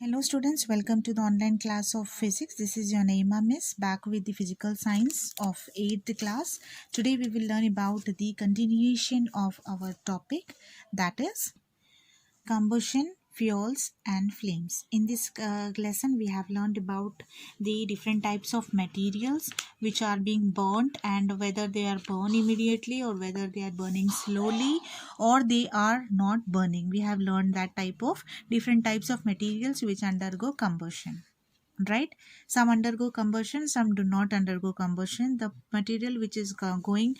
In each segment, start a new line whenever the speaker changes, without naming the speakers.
Hello students, welcome to the online class of physics. This is your Naima Miss back with the physical science of 8th class. Today we will learn about the continuation of our topic, that is combustion, fuels and flames. In this lesson we have learned about the different types of materials which are being burnt and whether they are burned immediately or whether they are burning slowly or they are not burning. We have learned that different types of materials which undergo combustion, right? Some undergo combustion, some do not undergo combustion. The material which is going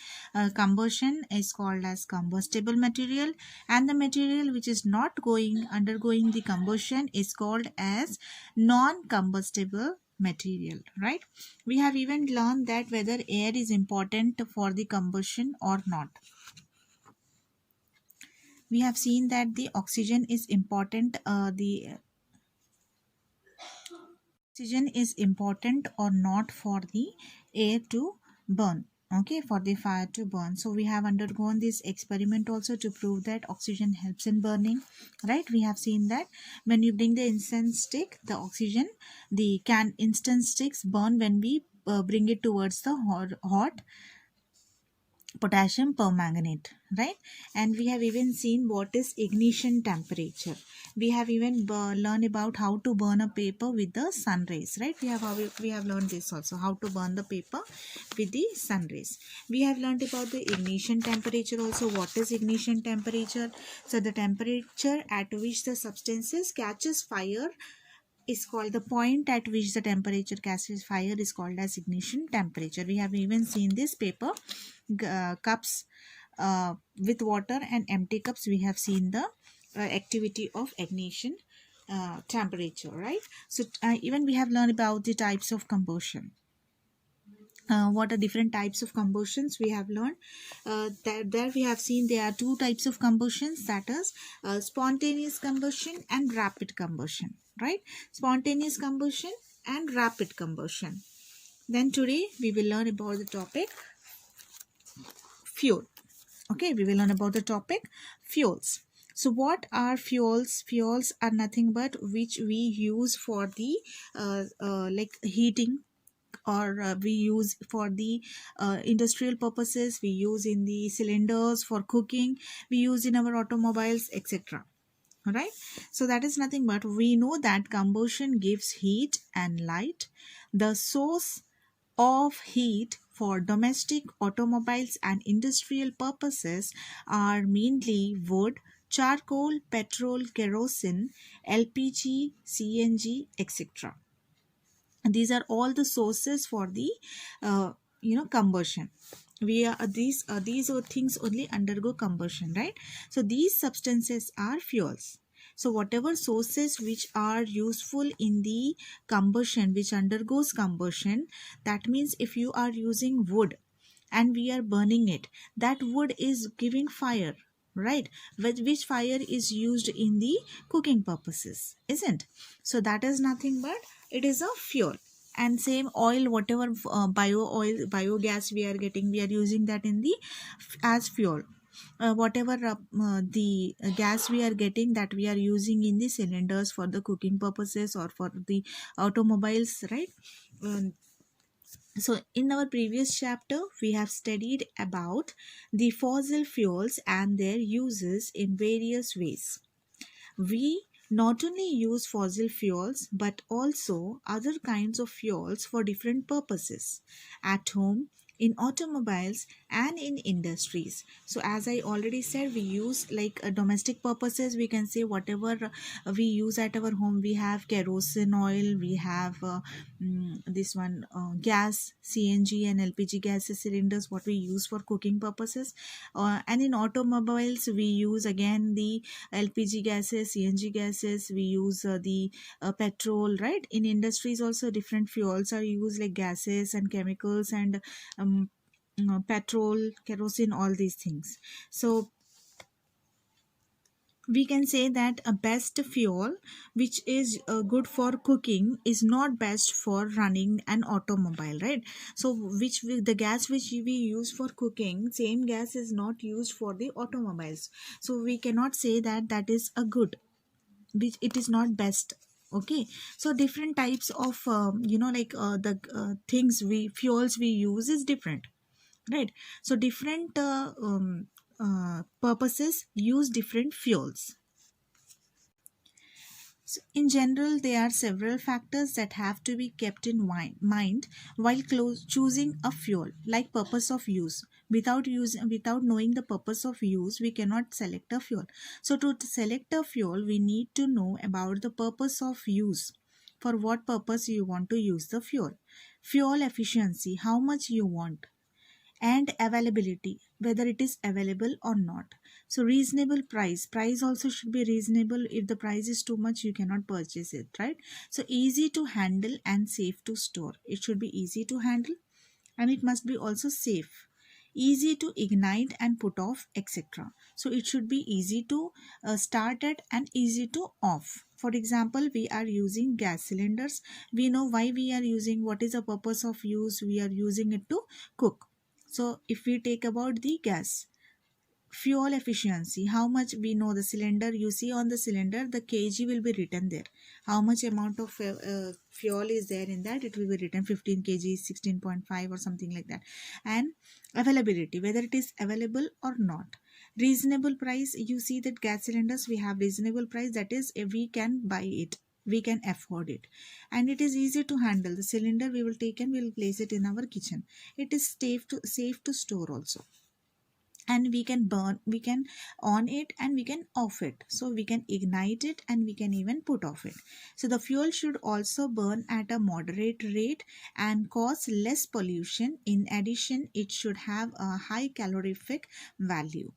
combustion is called as combustible material, and the material which is not going undergoing the combustion is called as non-combustible material, right? We have even learned that whether air is important for the combustion or not. We have seen that the oxygen is important, the oxygen is important or not for the air to burn, okay, for the fire to burn. So we have undergone this experiment also to prove that oxygen helps in burning, right? We have seen that when you bring the incense stick, the oxygen, the incense sticks burn when we bring it towards the hot potassium permanganate, right? And we have even seen what is ignition temperature. We have even learned about how to burn a paper with the sun rays, right? We have learned this also, how to burn the paper with the sun rays. We have learned about the ignition temperature also. What is ignition temperature? So the temperature at which the substances catches fire is called, the point at which the temperature catches fire is called as ignition temperature. We have even seen this paper cups with water and empty cups. We have seen the activity of ignition temperature, right? So even we have learned about the types of combustion. What are different types of combustions we have learned. There we have seen there are two types of combustions, that is spontaneous combustion and rapid combustion, right? Spontaneous combustion and rapid combustion. Then today we will learn about the topic fuel. Okay, we will learn about the topic fuels. So what are fuels? Fuels are nothing but which we use for the like heating, or we use for the industrial purposes, we use in the cylinders for cooking, we use in our automobiles, etc. All right, so that is nothing but we know that combustion gives heat and light. The source of heat for domestic, automobiles and industrial purposes are mainly wood, charcoal, petrol, kerosene, LPG, CNG, etc. These are all the sources for the combustion. We are these are things only undergo combustion, right? So these substances are fuels. So whatever sources which are useful in the combustion, which undergoes combustion, that means if you are using wood and we are burning it, that wood is giving fire, right? Which fire is used in the cooking purposes, isn't? So that is nothing but it is a fuel. And same oil, whatever biogas we are getting, we are using that in the as fuel. Whatever the gas we are getting, that we are using in the cylinders for the cooking purposes or for the automobiles, right? So in our previous chapter, we have studied about the fossil fuels and their uses in various ways. We not only use fossil fuels but also other kinds of fuels for different purposes at home, in automobiles and in industries. So as I already said, we use like domestic purposes, we can say whatever we use at our home. We have kerosene oil, we have this one gas, CNG and LPG gas cylinders, what we use for cooking purposes. And in automobiles we use again the LPG gases, CNG gases, we use the petrol, right? In industries also different fuels are used like gases and chemicals and petrol, kerosene, all these things. So we can say that a best fuel which is good for cooking is not best for running an automobile, right? So the gas which we use for cooking, same gas is not used for the automobiles. So we cannot say that that is a good, which it is not best. Okay, so different types of the things we fuels we use is different, right? So different purposes use different fuels. So in general, there are several factors that have to be kept in mind while choosing a fuel, like purpose of use. Without knowing the purpose of use, we cannot select a fuel. So to select a fuel, we need to know about the purpose of use. For what purpose you want to use the fuel? Fuel efficiency, how much you want, and availability, whether it is available or not. So reasonable price also should be reasonable. If the price is too much, you cannot purchase it, right? So easy to handle and safe to store, it should be easy to handle, and it must be also safe, easy to ignite and put off, etc. So it should be easy to start it and easy to off. For example, we are using gas cylinders. We know why we are using, what is the purpose of use. We are using it to cook. So if we take about the gas, fuel efficiency, how much, we know the cylinder, you see on the cylinder the kg will be written there, how much amount of fuel is there in that, it will be written 15 kg, 16.5 or something like that. And availability, whether it is available or not. Reasonable price, you see that gas cylinders we have reasonable price, that is we can buy it, we can afford it. And it is easy to handle, the cylinder we will take and we will place it in our kitchen. It is safe to store also, and we can burn, we can on it and we can off it. So we can ignite it and we can even put off it. So the fuel should also burn at a moderate rate and cause less pollution. In addition, it should have a high calorific value.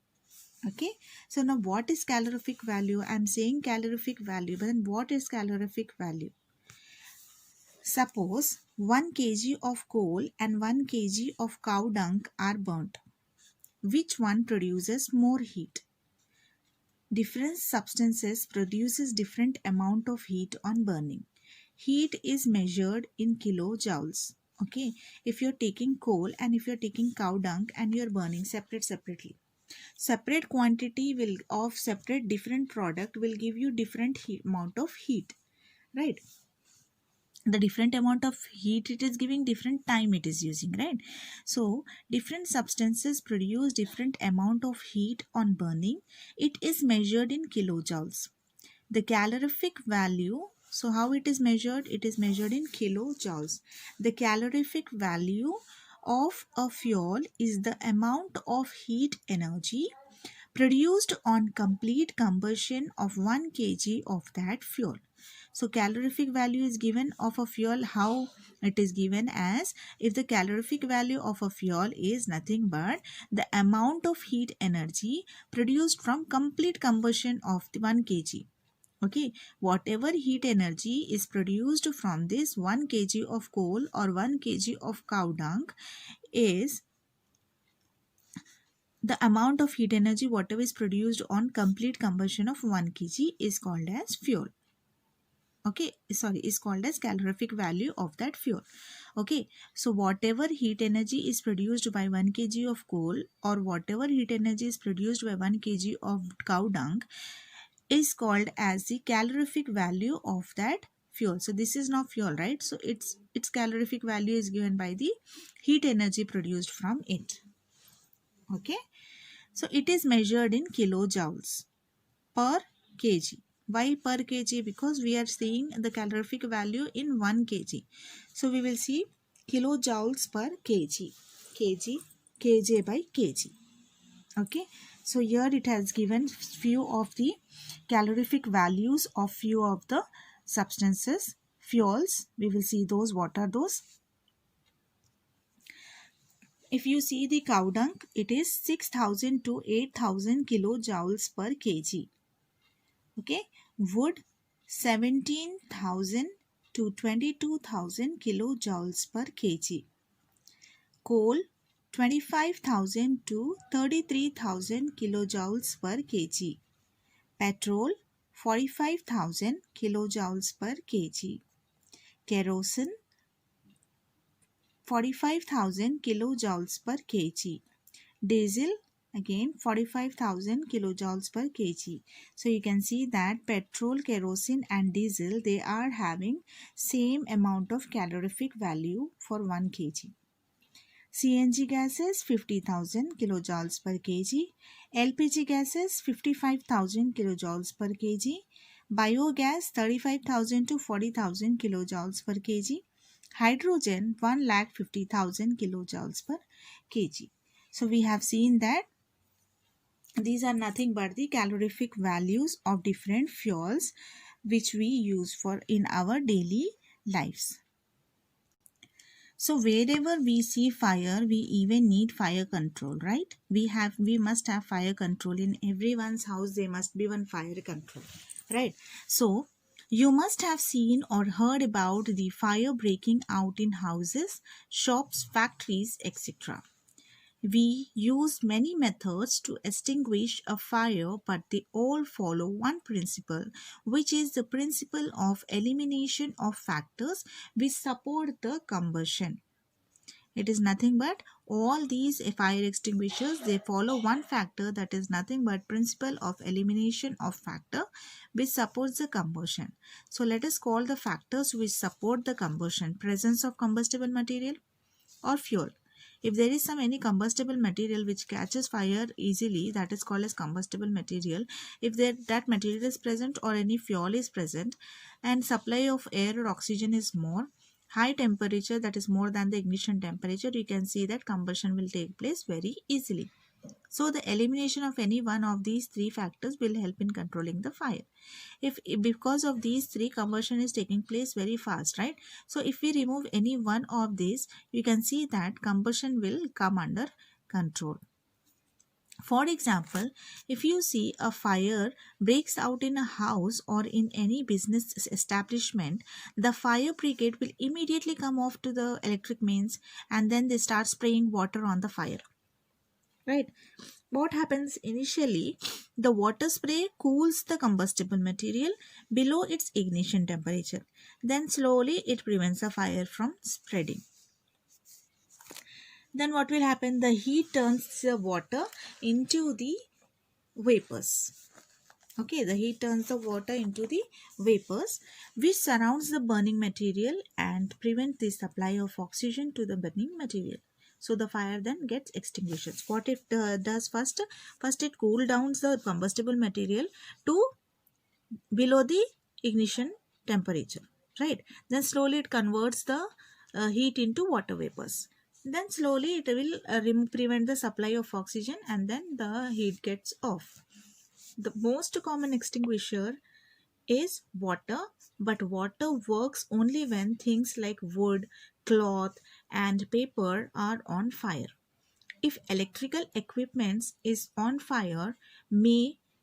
Okay, so now what is calorific value? I'm saying calorific value, but then what is calorific value? Suppose 1 kg of coal and 1 kg of cow dung are burnt. Which one produces more heat? Different substances produces different amount of heat on burning. Heat is measured in kilojoules. Okay, if you're taking coal and if you're taking cow dung and you're burning separately, separate quantity will of separate different product will give you different amount of heat, right? The different amount of heat it is giving, different time it is using, right? So different substances produce different amount of heat on burning. It is measured in kilojoules. The calorific value, so how it is measured? It is measured in kilojoules. The calorific value of a fuel is the amount of heat energy produced on complete combustion of 1 kg of that fuel. So calorific value is given of a fuel, how it is given as, if the calorific value of a fuel is nothing but the amount of heat energy produced from complete combustion of the 1 kg. Okay, whatever heat energy is produced from this 1 kg of coal or 1 kg of cow dung is the amount of heat energy whatever is produced on complete combustion of 1 kg is called as fuel. Okay, sorry, is called as calorific value of that fuel. Okay, so whatever heat energy is produced by 1 kg of coal or whatever heat energy is produced by 1 kg of cow dung is called as the calorific value of that fuel. So this is not fuel, right? So its calorific value is given by the heat energy produced from it. Okay, so it is measured in kilojoules per kg. Why per kg? Because we are seeing the calorific value in 1 kg. So we will see kilojoules per kg. Kg by kg. Okay. So here it has given few of the calorific values of few of the substances, fuels. We will see those. What are those? If you see the cow dung, it is 6,000 to 8,000 kilojoules per kg. Okay, wood 17,000 to 22,000 kilojoules per kg. Coal 25,000 to 33,000 kilojoules per kg. Petrol 45,000 kilojoules per kg. Kerosene 45,000 kilojoules per kg. Diesel Again 45,000 kilojoules per kg. So you can see that petrol, kerosene and diesel, they are having same amount of calorific value for 1 kg. CNG gases 50,000 kilojoules per kg. LPG gases 55,000 kilojoules per kg. Biogas 35,000 to 40,000 kilojoules per kg. Hydrogen 1,50,000 kilojoules per kg. So we have seen that these are nothing but the calorific values of different fuels which we use for in our daily lives. So wherever we see fire, we even need fire control, right? We must have fire control. In everyone's house there must be one fire control, right? So you must have seen or heard about the fire breaking out in houses, shops, factories, etc. We use many methods to extinguish a fire, but they all follow one principle, which is the principle of elimination of factors which support the combustion. It is nothing but all these fire extinguishers, they follow one factor, that is nothing but principle of elimination of factor which supports the combustion. So let us call the factors which support the combustion: presence of combustible material or fuel. If there is any combustible material which catches fire easily, that is called as combustible material. If that material is present or any fuel is present and supply of air or oxygen is more, high temperature, that is more than the ignition temperature, you can see that combustion will take place very easily. So the elimination of any one of these three factors will help in controlling the fire. If because of these three, combustion is taking place very fast, right? So if we remove any one of these, you can see that combustion will come under control. For example, if you see a fire breaks out in a house or in any business establishment, the fire brigade will immediately come off to the electric mains and then they start spraying water on the fire, right? What happens initially, the water spray cools the combustible material below its ignition temperature. Then slowly it prevents the fire from spreading. Then what will happen? The heat turns the water into the vapors. Okay, the heat turns the water into the vapors which surrounds the burning material and prevent the supply of oxygen to the burning material. So the fire then gets extinguished. What it does first? First it cool down the combustible material to below the ignition temperature, right? Then slowly it converts the heat into water vapors. Then slowly it will prevent the supply of oxygen and then the heat gets off. The most common extinguisher is water, but water works only when things like wood, cloth and paper are on fire. If electrical equipment is on fire,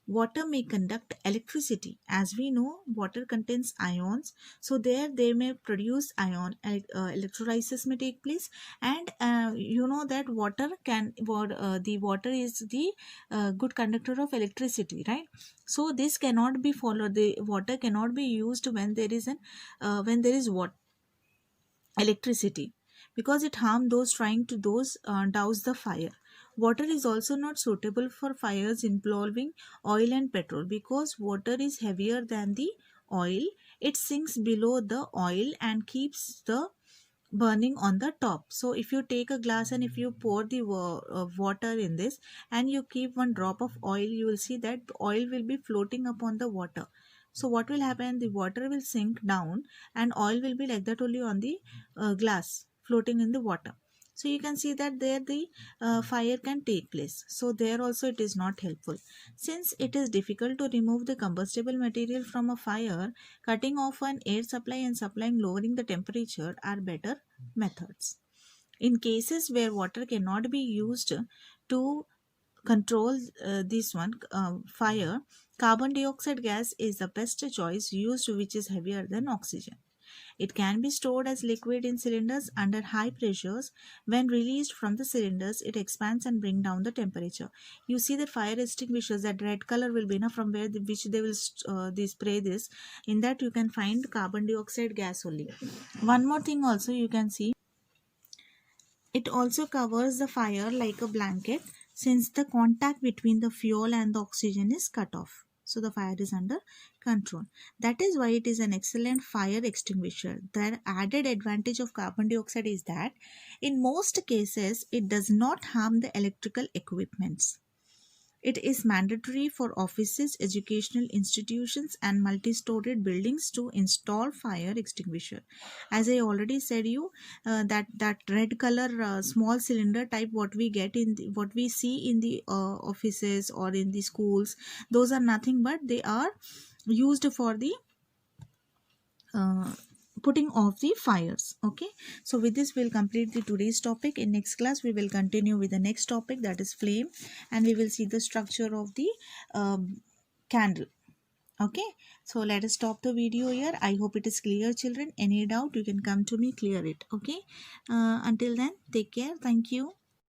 water may conduct electricity. As we know, water contains ions, so there they may produce electrolysis may take place, and you know that the water is the good conductor of electricity, right? So this cannot be followed. The water cannot be used when there is electricity, because it harms those trying to douse the fire. Water is also not suitable for fires involving oil and petrol, because water is heavier than the oil. It sinks below the oil and keeps the burning on the top. So if you take a glass and if you pour the water in this and you keep one drop of oil, you will see that oil will be floating upon the water. So what will happen? The water will sink down and oil will be like that only on the glass floating in the water. So you can see that there the fire can take place. So there also it is not helpful. Since it is difficult to remove the combustible material from a fire, cutting off an air supply and supplying lowering the temperature are better methods. In cases where water cannot be used to control fire, carbon dioxide gas is the best choice used, which is heavier than oxygen. It can be stored as liquid in cylinders under high pressures. When released from the cylinders, it expands and brings down the temperature. You see that fire extinguishers, that red color will be from where which they will they spray this. In that you can find carbon dioxide gas only. One more thing also you can see, it also covers the fire like a blanket. since the contact between the fuel and the oxygen is cut off. So the fire is under control. That is why it is an excellent fire extinguisher. The added advantage of carbon dioxide is that in most cases it does not harm the electrical equipments. It is mandatory for offices, educational institutions, and multi-storied buildings to install fire extinguisher. As I already said you, that red color small cylinder type what we get in what we see in the offices or in the schools, those are nothing but they are used for the uh, putting off the fires. Okay, so with this we'll complete the today's topic. In next class we will continue with the next topic, that is flame, and we will see the structure of the candle. Okay, so let us stop the video here. I hope it is clear, children. Any doubt you can come to me, clear it. Okay, until then, take care. Thank you.